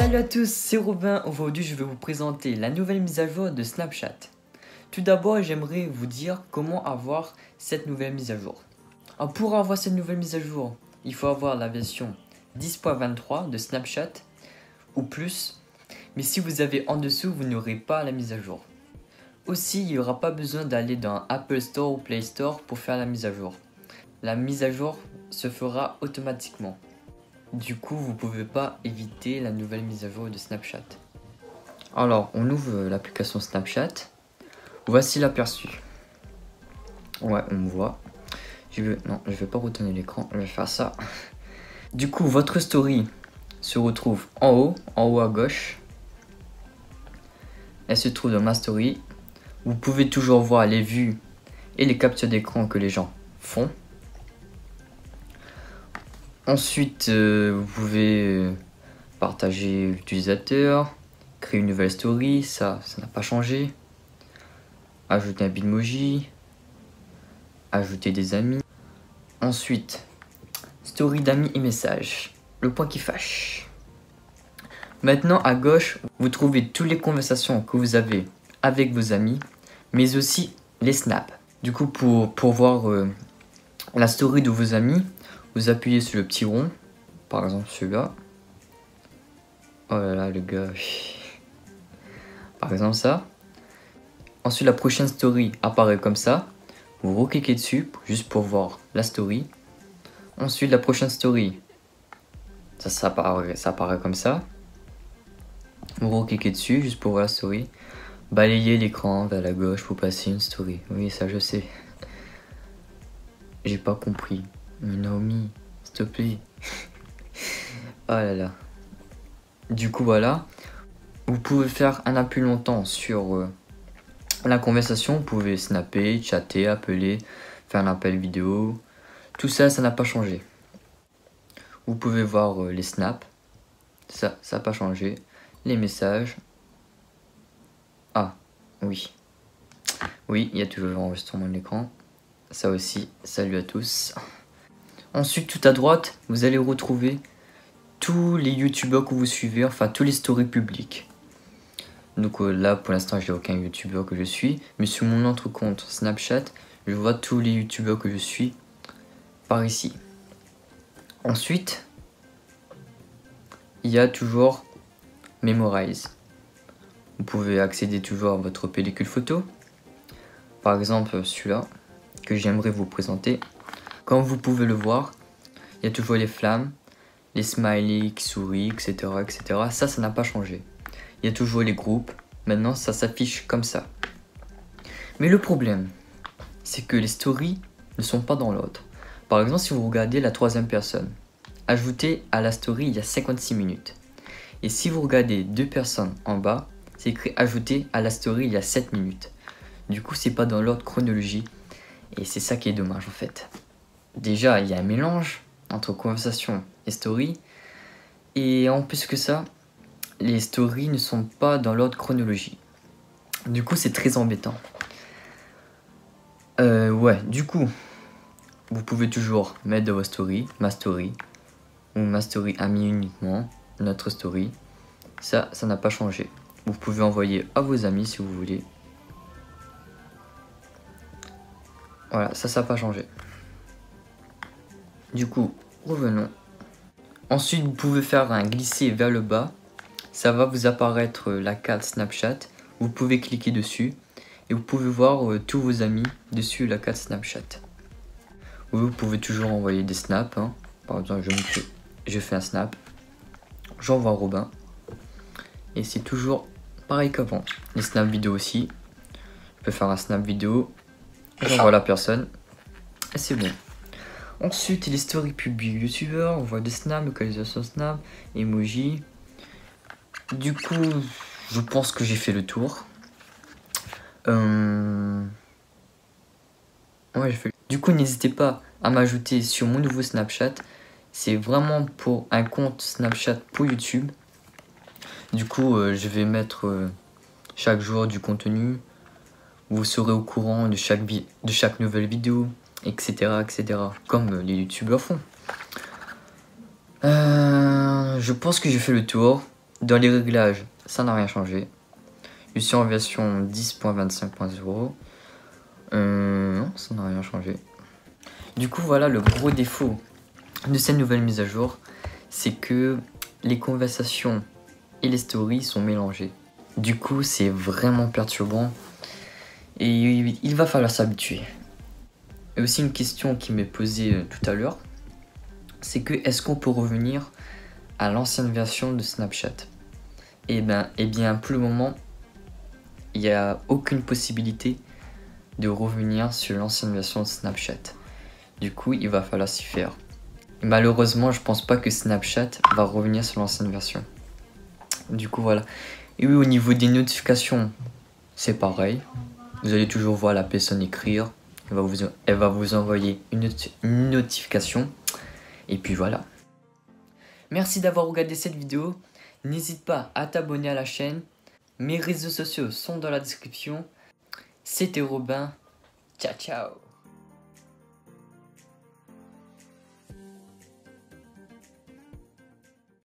Salut à tous, c'est Robin. Aujourd'hui, je vais vous présenter la nouvelle mise à jour de Snapchat. Tout d'abord, j'aimerais vous dire comment avoir cette nouvelle mise à jour. Alors, pour avoir cette nouvelle mise à jour, il faut avoir la version 10.23 de Snapchat ou plus. Mais si vous avez en dessous, vous n'aurez pas la mise à jour. Aussi, il n'y aura pas besoin d'aller dans Apple Store ou Play Store pour faire la mise à jour. La mise à jour se fera automatiquement. Du coup, vous ne pouvez pas éviter la nouvelle mise à jour de Snapchat. Alors, on ouvre l'application Snapchat. Voici l'aperçu. Ouais, on me voit. Non, je vais pas retourner l'écran, je vais faire ça. Du coup, votre story se retrouve en haut à gauche. Elle se trouve dans ma story. Vous pouvez toujours voir les vues et les captures d'écran que les gens font. Ensuite, vous pouvez partager l'utilisateur, créer une nouvelle story, ça n'a pas changé. Ajouter un bitmoji, ajouter des amis. Ensuite, story d'amis et messages, le point qui fâche. Maintenant, à gauche, vous trouvez toutes les conversations que vous avez avec vos amis, mais aussi les snaps. Du coup, pour voir la story de vos amis, vous appuyez sur le petit rond, par exemple celui-là. Oh là là, le gars. Par exemple ça. Ensuite, la prochaine story apparaît comme ça. Vous recliquez dessus, juste pour voir la story. Ensuite, la prochaine story, ça apparaît comme ça. Vous recliquez dessus, juste pour voir la story. Balayez l'écran vers la gauche pour passer une story. Oui, ça je sais. J'ai pas compris. Mais Naomi, s'il te plaît. Oh là là. Du coup, voilà. Vous pouvez faire un appui longtemps sur la conversation. Vous pouvez snapper, chatter, appeler, faire un appel vidéo. Tout ça, ça n'a pas changé. Vous pouvez voir les snaps. Ça n'a pas changé. Les messages. Ah, oui. Oui, il y a toujours l'enregistrement de l'écran. Ça aussi, salut à tous. Ensuite, tout à droite, vous allez retrouver tous les youtubeurs que vous suivez, enfin tous les stories publiques. Donc là, pour l'instant, j'ai aucun youtubeur que je suis, mais sur mon autre compte Snapchat, je vois tous les youtubeurs que je suis par ici. Ensuite, il y a toujours Memorize. Vous pouvez accéder toujours à votre pellicule photo. Par exemple, celui-là, que j'aimerais vous présenter. Comme vous pouvez le voir, il y a toujours les flammes, les smileys qui sourient, etc., etc. Ça n'a pas changé. Il y a toujours les groupes. Maintenant, ça s'affiche comme ça. Mais le problème, c'est que les stories ne sont pas dans l'ordre. Par exemple, si vous regardez la troisième personne, ajouté à la story il y a 56 minutes. Et si vous regardez deux personnes en bas, c'est écrit ajouté à la story il y a 7 minutes. Du coup, c'est pas dans l'ordre chronologie. Et c'est ça qui est dommage en fait. Déjà, il y a un mélange entre conversation et story. Et en plus que ça, les stories ne sont pas dans l'ordre chronologie. Du coup, c'est très embêtant. Ouais, du coup, vous pouvez toujours mettre dans vos stories, ma story, ou ma story ami uniquement, notre story. Ça n'a pas changé. Vous pouvez envoyer à vos amis si vous voulez. Voilà, ça n'a pas changé. Du coup, revenons. Ensuite, vous pouvez faire un glisser vers le bas. Ça va vous apparaître la carte Snapchat. Vous pouvez cliquer dessus. Et vous pouvez voir tous vos amis dessus la carte Snapchat. Vous pouvez toujours envoyer des snaps. Hein. Par exemple, je fais un snap. J'envoie Robin. Et c'est toujours pareil qu'avant. Les snaps vidéo aussi. Je peux faire un snap vidéo. J'envoie la personne. Et c'est bon. Ensuite, les stories publiques youtubeurs, on voit des snaps, localisation snap, emoji. Du coup, je pense que j'ai fait le tour. Ouais, du coup, n'hésitez pas à m'ajouter sur mon nouveau Snapchat. C'est vraiment pour un compte Snapchat pour YouTube. Du coup, je vais mettre chaque jour du contenu. Vous serez au courant de chaque nouvelle vidéo, etc., etc. Comme les youtubeurs font. Je pense que j'ai fait le tour. Dans les réglages, ça n'a rien changé. Je suis en version 10.25.0. Non, ça n'a rien changé. Du coup, voilà le gros défaut de cette nouvelle mise à jour, c'est que les conversations et les stories sont mélangées. Du coup, c'est vraiment perturbant et il va falloir s'habituer. Et aussi une question qui m'est posée tout à l'heure, c'est que est-ce qu'on peut revenir à l'ancienne version de Snapchat? Eh bien, pour le moment, il n'y a aucune possibilité de revenir sur l'ancienne version de Snapchat. Du coup, il va falloir s'y faire. Et malheureusement, je pense pas que Snapchat va revenir sur l'ancienne version. Du coup, voilà. Et oui, au niveau des notifications, c'est pareil. Vous allez toujours voir la personne écrire. Elle va vous envoyer une notification. Et puis voilà. Merci d'avoir regardé cette vidéo. N'hésite pas à t'abonner à la chaîne. Mes réseaux sociaux sont dans la description. C'était Robin. Ciao, ciao.